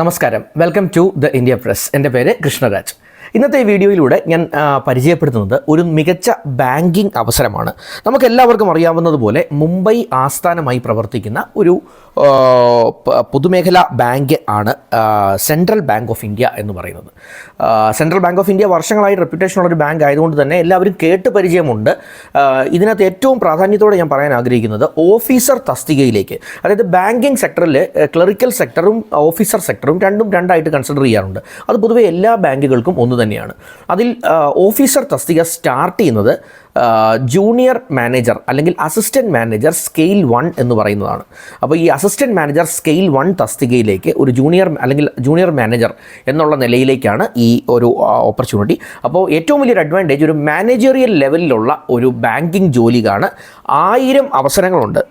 നമസ്കാരം, welcome to the India Press. എൻ്റെ പേര് കൃഷ്ണരാജ്. ഇന്നത്തെ വീഡിയോയിലൂടെ ഞാൻ പരിചയപ്പെടുത്തുന്നത് ഒരു മികച്ച ബാങ്കിങ് അവസരമാണ്. നമുക്കെല്ലാവർക്കും അറിയാവുന്നതുപോലെ മുംബൈ ആസ്ഥാനമായി പ്രവർത്തിക്കുന്ന ഒരു പൊതുമേഖലാ ബാങ്ക് ആണ് സെൻട്രൽ ബാങ്ക് ഓഫ് ഇന്ത്യ എന്ന് പറയുന്നത്. സെൻട്രൽ ബാങ്ക് ഓഫ് ഇന്ത്യ വർഷങ്ങളായി റെപ്യൂട്ടേഷനുള്ളൊരു ബാങ്ക് ആയതുകൊണ്ട് തന്നെ എല്ലാവരും കേട്ട് പരിചയമുണ്ട്. ഇതിനകത്ത് ഏറ്റവും പ്രാധാന്യത്തോടെ ഞാൻ പറയാൻ ആഗ്രഹിക്കുന്നത് ഓഫീസർ തസ്തികയിലേക്ക്, അതായത് ബാങ്കിങ് സെക്ടറിൽ ക്ലറിക്കൽ സെക്ടറും ഓഫീസർ സെക്ടറും രണ്ടായിട്ട് കൺസിഡർ ചെയ്യാറുണ്ട്. അത് പൊതുവെ എല്ലാ ബാങ്കുകൾക്കും ഒന്ന് തന്നെയാണ്. അതിൽ ഓഫീസർ തസ്തിക സ്റ്റാർട്ട് ചെയ്യുന്നത് ജൂനിയർ മാനേജർ അല്ലെങ്കിൽ അസിസ്റ്റൻറ്റ് മാനേജർ സ്കെയിൽ 1 എന്ന് പറയുന്നതാണ്. അപ്പോൾ ഈ അസിസ്റ്റൻറ്റ് മാനേജർ സ്കെയിൽ 1 തസ്തികയിലേക്ക് ഒരു ജൂനിയർ മാനേജർ എന്നുള്ള നിലയിലേക്കാണ് ഈ ഒരു ഓപ്പർച്യൂണിറ്റി. അപ്പോൾ ഏറ്റവും വലിയൊരു അഡ്വാൻറ്റേജ് ഒരു മാനേജറിയൽ ലെവലിലുള്ള ഒരു ബാങ്കിങ് ജോലിക്കാണ്. 1000 അവസരങ്ങളുണ്ട്.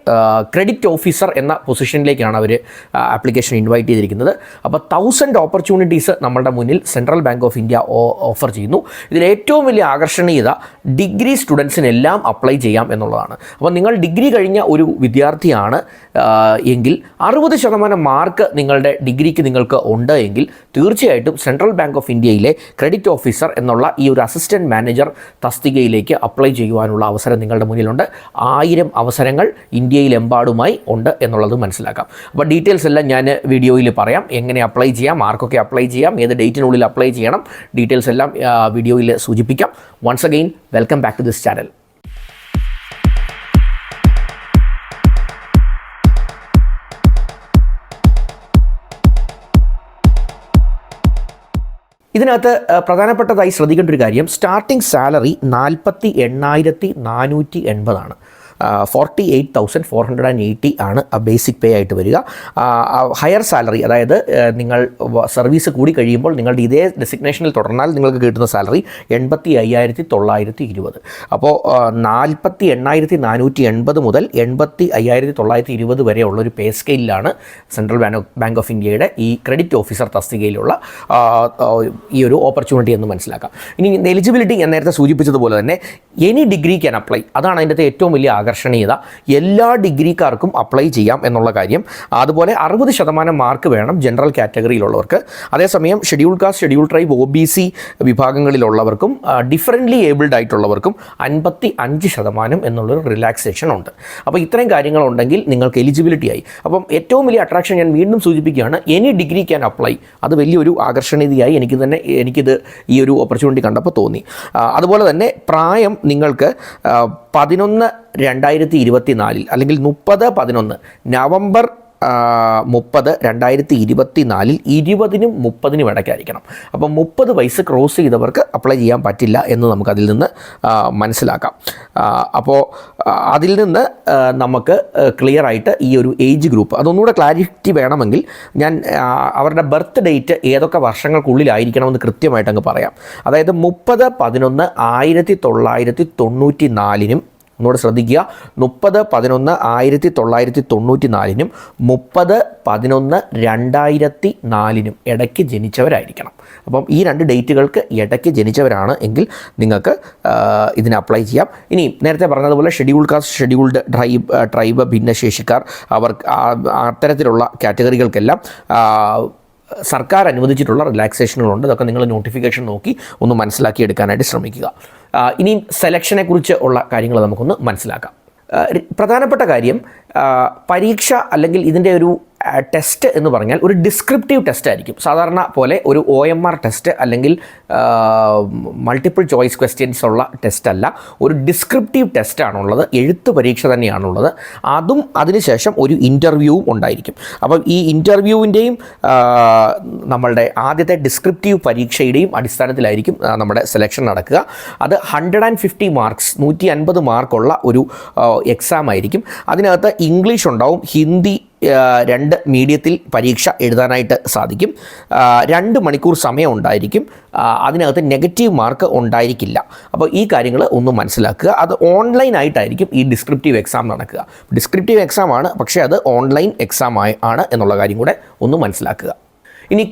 ക്രെഡിറ്റ് ഓഫീസർ എന്ന പൊസിഷനിലേക്കാണ് അവർ ആപ്ലിക്കേഷൻ ഇൻവൈറ്റ് ചെയ്തിരിക്കുന്നത്. അപ്പോൾ 1000 ഓപ്പർച്യൂണിറ്റീസ് നമ്മളുടെ മുന്നിൽ central bank of India offer ചെയ്യുന്നു. ഇതിൽ ഏറ്റവും വലിയ ആകർഷണീയത ഡിഗ്രി സ്റ്റുഡൻസിനെല്ലാം അപ്ലൈ ചെയ്യാം എന്നുള്ളതാണ്. അപ്പോൾ നിങ്ങൾ ഡിഗ്രി കഴിഞ്ഞ ഒരു വിദ്യാർത്ഥിയാണ് എങ്കിൽ 60% മാർക്ക് നിങ്ങളുടെ ഡിഗ്രിക്ക് നിങ്ങൾക്ക് ഉണ്ട് എങ്കിൽ തീർച്ചയായിട്ടും സെൻട്രൽ ബാങ്ക് ഓഫ് ഇന്ത്യയിലെ ക്രെഡിറ്റ് ഓഫീസർ എന്നുള്ള ഈ ഒരു അസിസ്റ്റൻറ്റ് മാനേജർ തസ്തികയിലേക്ക് അപ്ലൈ ചെയ്യുവാനുള്ള അവസരം നിങ്ങളുടെ മുന്നിലുണ്ട്. 1000 അവസരങ്ങൾ ഇന്ത്യയിലെമ്പാടുമായി ഉണ്ട് എന്നുള്ളത് മനസ്സിലാക്കാം. അപ്പോൾ ഡീറ്റെയിൽസ് എല്ലാം ഞാൻ വീഡിയോയിൽ പറയാം. എങ്ങനെ അപ്ലൈ ചെയ്യാം, ആർക്കൊക്കെ അപ്ലൈ ചെയ്യാം, ഏത് ഡേറ്റിനുള്ളിൽ അപ്ലൈ ചെയ്യണം, ഡീറ്റെയിൽസ് എല്ലാം വീഡിയോയിൽ സൂചിപ്പിക്കാം. Once again welcome back to this channel. ഇതിനകത്ത് പ്രധാനപ്പെട്ടതായി ശ്രദ്ധിക്കേണ്ട ഒരു കാര്യം, സ്റ്റാർട്ടിംഗ് സാലറി 48,480 ആണ്. 48,480 ആണ് ബേസിക് പേ ആയിട്ട് വരിക. ഹയർ സാലറി, അതായത് നിങ്ങൾ സർവീസ് കൂടി കഴിയുമ്പോൾ നിങ്ങളുടെ ഇതേ ഡെസിഗ്നേഷനിൽ തുടർന്നാൽ നിങ്ങൾക്ക് കിട്ടുന്ന സാലറി 85,920. അപ്പോൾ 48,480 മുതൽ 85,920 വരെയുള്ളൊരു പേ സ്കെയിലാണ് സെൻട്രൽ ബാങ്ക് ഓഫ് ഇന്ത്യയുടെ ഈ ക്രെഡിറ്റ് ഓഫീസർ തസ്തികയിലുള്ള ഈ ഒരു ഓപ്പർച്യൂണിറ്റി എന്ന് മനസ്സിലാക്കാം. ഇനി എലിജിബിലിറ്റി ഞാൻ നേരത്തെ സൂചിപ്പിച്ചതുപോലെ തന്നെ എനി ഡിഗ്രി ക്യാൻ അപ്ലൈ. അതാണ് അതിൻ്റെ ഏറ്റവും വലിയ ആകർഷണീയത. എല്ലാ ഡിഗ്രിക്കാർക്കും അപ്ലൈ ചെയ്യാം എന്നുള്ള കാര്യം. അതുപോലെ 60% മാർക്ക് വേണം ജനറൽ കാറ്റഗറിയിലുള്ളവർക്ക്. അതേസമയം schedule caste, schedule tribe, OBC വിഭാഗങ്ങളിലുള്ളവർക്കും ഡിഫറൻ്റ്ലി ഏബിൾഡ് ആയിട്ടുള്ളവർക്കും 55% എന്നുള്ളൊരു റിലാക്സേഷൻ ഉണ്ട്. അപ്പോൾ ഇത്രയും കാര്യങ്ങളുണ്ടെങ്കിൽ നിങ്ങൾക്ക് എലിജിബിലിറ്റി ആയി. അപ്പം ഏറ്റവും വലിയ അട്രാക്ഷൻ ഞാൻ വീണ്ടും സൂചിപ്പിക്കുകയാണ്, എനി ഡിഗ്രി ക്യാൻ അപ്ലൈ. അത് വലിയൊരു ആകർഷണീയതയായി എനിക്കിത് ഈ ഒരു ഓപ്പർച്യൂണിറ്റി കണ്ടപ്പോൾ തോന്നി. അതുപോലെ തന്നെ പ്രായം നിങ്ങൾക്ക് 11/2024 അല്ലെങ്കിൽ 30/11 നവംബർ 30, 2024 20നും 30നും ഇടയ്ക്കായിരിക്കണം. അപ്പം 30 വയസ്സ് ക്രോസ് ചെയ്തവർക്ക് അപ്ലൈ ചെയ്യാൻ പറ്റില്ല എന്ന് നമുക്കതിൽ നിന്ന് മനസ്സിലാക്കാം. അപ്പോൾ അതിൽ നിന്ന് നമുക്ക് ക്ലിയർ ആയിട്ട് ഈ ഒരു ഏജ് ഗ്രൂപ്പ് അതൊന്നുകൂടെ ക്ലാരിറ്റി വേണമെങ്കിൽ ഞാൻ അവരുടെ ബർത്ത് ഡേറ്റ് ഏതൊക്കെ വർഷങ്ങൾക്കുള്ളിലായിരിക്കണമെന്ന് കൃത്യമായിട്ട് അങ്ങ് പറയാം. അതായത് 30/11/1994 ഒന്നുകൂടെ ശ്രദ്ധിക്കുക, 30/11/1994 30/11/2004 ഇടയ്ക്ക് ജനിച്ചവരായിരിക്കണം. അപ്പം ഈ 2 ഡേറ്റുകൾക്ക് ഇടയ്ക്ക് ജനിച്ചവരാണ് എങ്കിൽ നിങ്ങൾക്ക് ഇതിന് അപ്ലൈ ചെയ്യാം. ഇനി നേരത്തെ പറഞ്ഞതുപോലെ ഷെഡ്യൂൾ കാസ്റ്റ്, ഷെഡ്യൂൾഡ് ട്രൈബ്, ഭിന്നശേഷിക്കാർ, അത്തരത്തിലുള്ള കാറ്റഗറികൾക്കെല്ലാം സർക്കാർ അനുവദിച്ചിട്ടുള്ള റിലാക്സേഷനുകളുണ്ട്. അതൊക്കെ നിങ്ങൾ നോട്ടിഫിക്കേഷൻ നോക്കി ഒന്ന് മനസ്സിലാക്കിയെടുക്കാനായിട്ട് ശ്രമിക്കുക. ഇനിയും സെലക്ഷനെക്കുറിച്ച് ഉള്ള കാര്യങ്ങൾ നമുക്കൊന്ന് മനസ്സിലാക്കാം. പ്രധാനപ്പെട്ട കാര്യം, പരീക്ഷ അല്ലെങ്കിൽ ഇതിൻ്റെ ഒരു ടെസ്റ്റ് എന്ന് പറഞ്ഞാൽ ഒരു ഡിസ്ക്രിപ്റ്റീവ് ടെസ്റ്റ് ആയിരിക്കും. സാധാരണ പോലെ ഒരു OMR ടെസ്റ്റ് അല്ലെങ്കിൽ മൾട്ടിപ്പിൾ ചോയ്സ് ക്വസ്റ്റ്യൻസ് ഉള്ള ടെസ്റ്റ് അല്ല, ഒരു ഡിസ്ക്രിപ്റ്റീവ് ടെസ്റ്റാണുള്ളത്. എഴുത്ത് പരീക്ഷ തന്നെയാണുള്ളത്. അതും അതിനുശേഷം ഒരു ഇൻ്റർവ്യൂവും ഉണ്ടായിരിക്കും. അപ്പം ഈ ഇൻ്റർവ്യൂവിൻ്റെയും നമ്മളുടെ ആദ്യത്തെ ഡിസ്ക്രിപ്റ്റീവ് പരീക്ഷയുടെയും അടിസ്ഥാനത്തിലായിരിക്കും നമ്മുടെ സെലക്ഷൻ നടക്കുക. അത് 150 മാർക്സ് 150 മാർക്കുള്ള ഒരു എക്സാം ആയിരിക്കും. അതിനകത്ത് ഇംഗ്ലീഷ് ഉണ്ടാവും, ഹിന്ദി 2 മീഡിയത്തിൽ പരീക്ഷ എഴുതാനായിട്ട് സാധിക്കും. 2 മണിക്കൂർ സമയം ഉണ്ടായിരിക്കും. അതിനകത്ത് നെഗറ്റീവ് മാർക്ക് ഉണ്ടായിരിക്കില്ല. അപ്പോൾ ഈ കാര്യങ്ങൾ ഒന്ന് മനസ്സിലാക്കുക. അത് ഓൺലൈനായിട്ടായിരിക്കും ഈ ഡിസ്ക്രിപ്റ്റീവ് എക്സാം നടക്കുക. ഡിസ്ക്രിപ്റ്റീവ് എക്സാം ആണ്, പക്ഷേ അത് ഓൺലൈൻ എക്സാം ആണ് എന്നുള്ള കാര്യം കൂടെ ഒന്ന് മനസ്സിലാക്കുക. ഇനി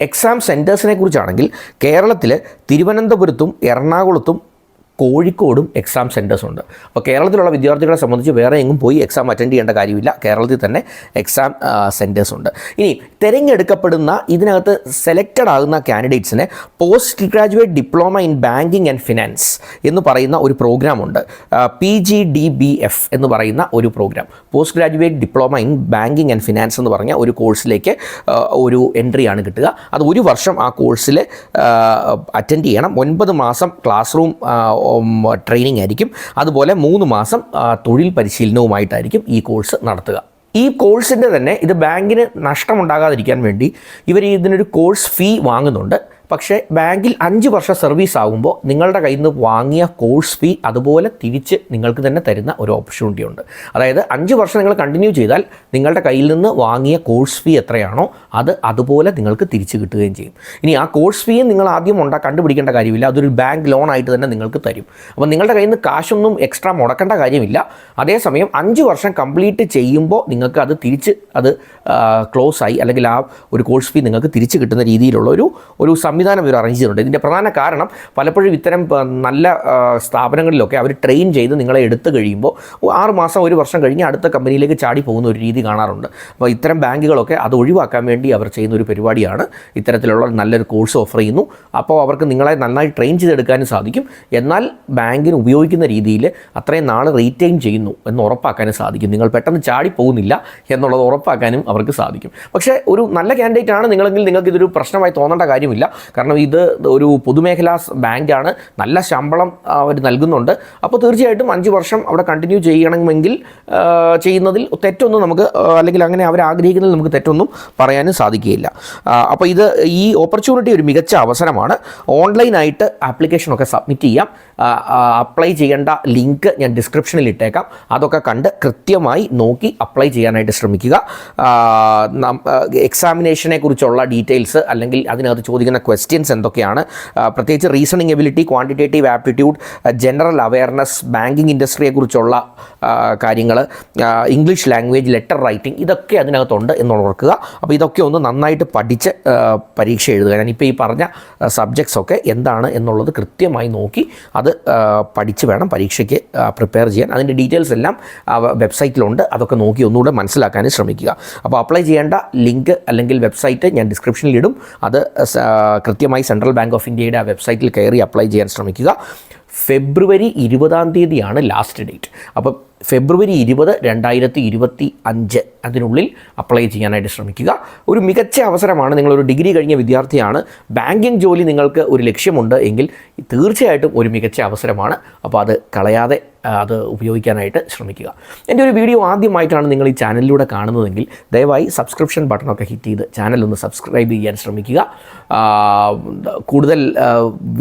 എക്സാം സെൻറ്റേഴ്സിനെ കുറിച്ചാണെങ്കിൽ കേരളത്തിൽ തിരുവനന്തപുരത്തും എറണാകുളത്തും കോഴിക്കോടും എക്സാം സെൻറ്റേഴ്സ് ഉണ്ട്. അപ്പോൾ കേരളത്തിലുള്ള വിദ്യാർത്ഥികളെ സംബന്ധിച്ച് വേറെ എങ്ങും പോയി എക്സാം അറ്റൻഡ് ചെയ്യേണ്ട കാര്യമില്ല. കേരളത്തിൽ തന്നെ എക്സാം സെൻറ്റേഴ്സ് ഉണ്ട്. ഇനി തിരഞ്ഞെടുക്കപ്പെടുന്ന ഇതിനകത്ത് സെലക്റ്റഡ് ആകുന്ന കാൻഡിഡേറ്റ്സിന് post graduate diploma in banking and finance എന്ന് പറയുന്ന ഒരു പ്രോഗ്രാമുണ്ട്. PGDBF എന്ന് പറയുന്ന ഒരു programme, post graduate diploma in banking and finance എന്ന് പറഞ്ഞ ഒരു കോഴ്സിലേക്ക് ഒരു എൻട്രിയാണ് കിട്ടുക. അത് ഒരു വർഷം ആ കോഴ്സിൽ അറ്റൻഡ് ചെയ്യണം. 9 മാസം ക്ലാസ് റൂം ട്രെയിനിങ് ആയിരിക്കും. അതുപോലെ 3 മാസം തൊഴിൽ പരിശീലനവുമായിട്ടായിരിക്കും ഈ കോഴ്സ് നടത്തുക. ഈ കോഴ്സിൻ്റെ തന്നെ ഇത് ബാങ്കിന് നഷ്ടമുണ്ടാകാതിരിക്കാൻ വേണ്ടി ഇവർ ഇതിനൊരു കോഴ്സ് ഫീ വാങ്ങുന്നുണ്ട്. പക്ഷേ ബാങ്കിൽ 5 വർഷം സർവീസ് ആകുമ്പോൾ നിങ്ങളുടെ കയ്യിൽ നിന്ന് വാങ്ങിയ കോഴ്സ് ഫീ അതുപോലെ തിരിച്ച് നിങ്ങൾക്ക് തന്നെ തരുന്ന ഒരു ഓപ്പർച്യൂണിറ്റി ഉണ്ട്. അതായത് 5 വർഷം നിങ്ങൾ കണ്ടിന്യൂ ചെയ്താൽ നിങ്ങളുടെ കയ്യിൽ നിന്ന് വാങ്ങിയ കോഴ്സ് ഫീ എത്രയാണോ അത് അതുപോലെ നിങ്ങൾക്ക് തിരിച്ച് കിട്ടുകയും ചെയ്യും. ഇനി ആ കോഴ്സ് ഫീ നിങ്ങൾ ആദ്യം കണ്ടുപിടിക്കേണ്ട കാര്യമില്ല. അതൊരു ബാങ്ക് ലോൺ ആയിട്ട് തന്നെ നിങ്ങൾക്ക് തരും. അപ്പോൾ നിങ്ങളുടെ കയ്യിൽ നിന്ന് കാശൊന്നും എക്സ്ട്രാ മുടക്കേണ്ട കാര്യമില്ല. അതേസമയം 5 വർഷം കംപ്ലീറ്റ് ചെയ്യുമ്പോൾ നിങ്ങൾക്ക് അത് തിരിച്ച് ക്ലോസ് ആയി അല്ലെങ്കിൽ ആ ഒരു കോഴ്സ് ഫീ നിങ്ങൾക്ക് തിരിച്ച് കിട്ടുന്ന രീതിയിലുള്ള ഒരു സംവിധാനം ഇവർ അറേഞ്ച് ചെയ്തിട്ടുണ്ട്. ഇതിൻ്റെ പ്രധാന കാരണം പലപ്പോഴും ഇത്തരം നല്ല സ്ഥാപനങ്ങളിലൊക്കെ അവർ ട്രെയിൻ ചെയ്ത് നിങ്ങളെ എടുത്തു കഴിയുമ്പോൾ 6 മാസം 1 വർഷം കഴിഞ്ഞ് അടുത്ത കമ്പനിയിലേക്ക് ചാടി പോകുന്ന ഒരു രീതി കാണാറുണ്ട്. അപ്പോൾ ഇത്തരം ബാങ്കുകളൊക്കെ അത് ഒഴിവാക്കാൻ വേണ്ടി അവർ ചെയ്യുന്ന ഒരു പരിപാടിയാണ് ഇത്തരത്തിലുള്ള നല്ലൊരു കോഴ്സ് ഓഫർ ചെയ്യുന്നു. അപ്പോൾ അവർക്ക് നിങ്ങളെ നന്നായി ട്രെയിൻ ചെയ്തെടുക്കാനും സാധിക്കും. എന്നാൽ ബാങ്കിന് ഉപയോഗിക്കുന്ന രീതിയിൽ അത്രയും നാൾ റീറ്റെയിൻ ചെയ്യുന്നു എന്ന് ഉറപ്പാക്കാനും സാധിക്കും. നിങ്ങൾ പെട്ടെന്ന് ചാടി പോകുന്നില്ല എന്നുള്ളത് ഉറപ്പാക്കാനും അവർക്ക് സാധിക്കും. പക്ഷേ ഒരു നല്ല കാൻഡിഡേറ്റ് ആണ് നിങ്ങളെങ്കിൽ നിങ്ങൾക്ക് ഇതൊരു പ്രശ്നമായി തോന്നേണ്ട കാര്യമില്ല. കാരണം ഇത് ഒരു പൊതുമേഖലാ ബാങ്കാണ്, നല്ല ശമ്പളം അവർ നൽകുന്നുണ്ട്. അപ്പോൾ തീർച്ചയായിട്ടും 5 വർഷം അവിടെ കണ്ടിന്യൂ ചെയ്യണമെങ്കിൽ ചെയ്യുന്നതിൽ തെറ്റൊന്നും നമുക്ക് അല്ലെങ്കിൽ അങ്ങനെ അവർ ആഗ്രഹിക്കുന്നതിൽ നമുക്ക് തെറ്റൊന്നും പറയാനും സാധിക്കുകയില്ല. അപ്പോൾ ഈ ഓപ്പർച്യൂണിറ്റി ഒരു മികച്ച അവസരമാണ്. ഓൺലൈനായിട്ട് ആപ്ലിക്കേഷനൊക്കെ സബ്മിറ്റ് ചെയ്യാം. അപ്ലൈ ചെയ്യേണ്ട ലിങ്ക് ഞാൻ ഡിസ്ക്രിപ്ഷനിൽ ഇട്ടേക്കാം. അതൊക്കെ കണ്ട് കൃത്യമായി നോക്കി അപ്ലൈ ചെയ്യാനായിട്ട് ശ്രമിക്കുക. എക്സാമിനേഷനെ കുറിച്ചുള്ള ഡീറ്റെയിൽസ് അല്ലെങ്കിൽ അതിനകത്ത് ചോദിക്കുന്ന ക്വസ്റ്റ്യൻസ് എന്തൊക്കെയാണ്, പ്രത്യേകിച്ച് reasoning ability, quantitative aptitude, general awareness, banking ഇൻഡസ്ട്രിയെക്കുറിച്ചുള്ള കാര്യങ്ങൾ, ഇംഗ്ലീഷ് ലാംഗ്വേജ്, ലെറ്റർ റൈറ്റിംഗ്, ഇതൊക്കെ അതിനകത്തുണ്ട് എന്ന് ഓർക്കുക. അപ്പോൾ ഇതൊക്കെ ഒന്ന് നന്നായിട്ട് പഠിച്ച് പരീക്ഷ എഴുതുക. ഞാനിപ്പോൾ ഈ പറഞ്ഞ സബ്ജക്ട്സൊക്കെ എന്താണ് എന്നുള്ളത് കൃത്യമായി നോക്കി അത് പഠിച്ച് വേണം പരീക്ഷയ്ക്ക് പ്രിപ്പയർ ചെയ്യാൻ. അതിൻ്റെ ഡീറ്റെയിൽസ് എല്ലാം വെബ്സൈറ്റിലുണ്ട്. അതൊക്കെ നോക്കി ഒന്നുകൂടെ മനസ്സിലാക്കാനും ശ്രമിക്കുക. അപ്പോൾ അപ്ലൈ ചെയ്യേണ്ട ലിങ്ക് അല്ലെങ്കിൽ വെബ്സൈറ്റ് ഞാൻ ഡിസ്ക്രിപ്ഷനിൽ ഇടും. അത് കൃത്യമായി സെൻട്രൽ ബാങ്ക് ഓഫ് ഇന്ത്യയുടെ ആ വെബ്സൈറ്റിൽ കയറി അപ്ലൈ ചെയ്യാൻ ശ്രമിക്കുക. ഫെബ്രുവരി 20 ലാസ്റ്റ് ഡേറ്റ്. അപ്പോൾ ഫെബ്രുവരി 20, 2025 അതിനുള്ളിൽ അപ്ലൈ ചെയ്യാനായിട്ട് ശ്രമിക്കുക. ഒരു മികച്ച അവസരമാണ്. നിങ്ങളൊരു ഡിഗ്രി കഴിഞ്ഞ വിദ്യാർത്ഥിയാണ്, ബാങ്കിങ് ജോലി നിങ്ങൾക്ക് ഒരു ലക്ഷ്യമുണ്ട് എങ്കിൽ തീർച്ചയായിട്ടും ഒരു മികച്ച അവസരമാണ്. അപ്പോൾ അത് കളയാതെ അത് ഉപയോഗിക്കാനായിട്ട് ശ്രമിക്കുക. എൻ്റെ ഒരു വീഡിയോ ആദ്യമായിട്ടാണ് നിങ്ങൾ ഈ ചാനലിലൂടെ കാണുന്നതെങ്കിൽ ദയവായി സബ്സ്ക്രിപ്ഷൻ ബട്ടണൊക്കെ ഹിറ്റ് ചെയ്ത് ചാനലൊന്ന് സബ്സ്ക്രൈബ് ചെയ്യാൻ ശ്രമിക്കുക. കൂടുതൽ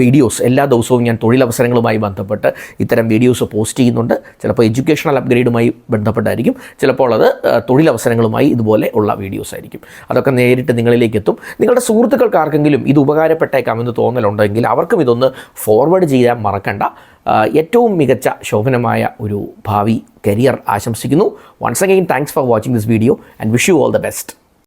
വീഡിയോസ് എല്ലാ ദിവസവും ഞാൻ തൊഴിലവസരങ്ങളുമായി ബന്ധപ്പെട്ട് ഇത്തരം വീഡിയോസ് പോസ്റ്റ് ചെയ്യുന്നുണ്ട്. ചിലപ്പോൾ എഡ്യൂക്കേഷണൽ അപ്ഗ്രേഡുമായി ബന്ധപ്പെട്ടായിരിക്കും, ചിലപ്പോൾ അത് തൊഴിലവസരങ്ങളുമായി ഇതുപോലെ ഉള്ള വീഡിയോസ് ആയിരിക്കും. അതൊക്കെ നേരിട്ട് നിങ്ങളിലേക്ക് എത്തും. നിങ്ങളുടെ സുഹൃത്തുക്കൾക്ക് ആർക്കെങ്കിലും ഇത് ഉപകാരപ്പെട്ടേക്കാമെന്ന് തോന്നലുണ്ടെങ്കിൽ അവർക്കും ഇതൊന്ന് ഫോർവേഡ് ചെയ്യാൻ മറക്കണ്ട. ഏറ്റവും മികച്ച ശോഭനമായ ഒരു ഭാവി കരിയർ ആശംസിക്കുന്നു. Once again thanks for watching this video and wish you all the best.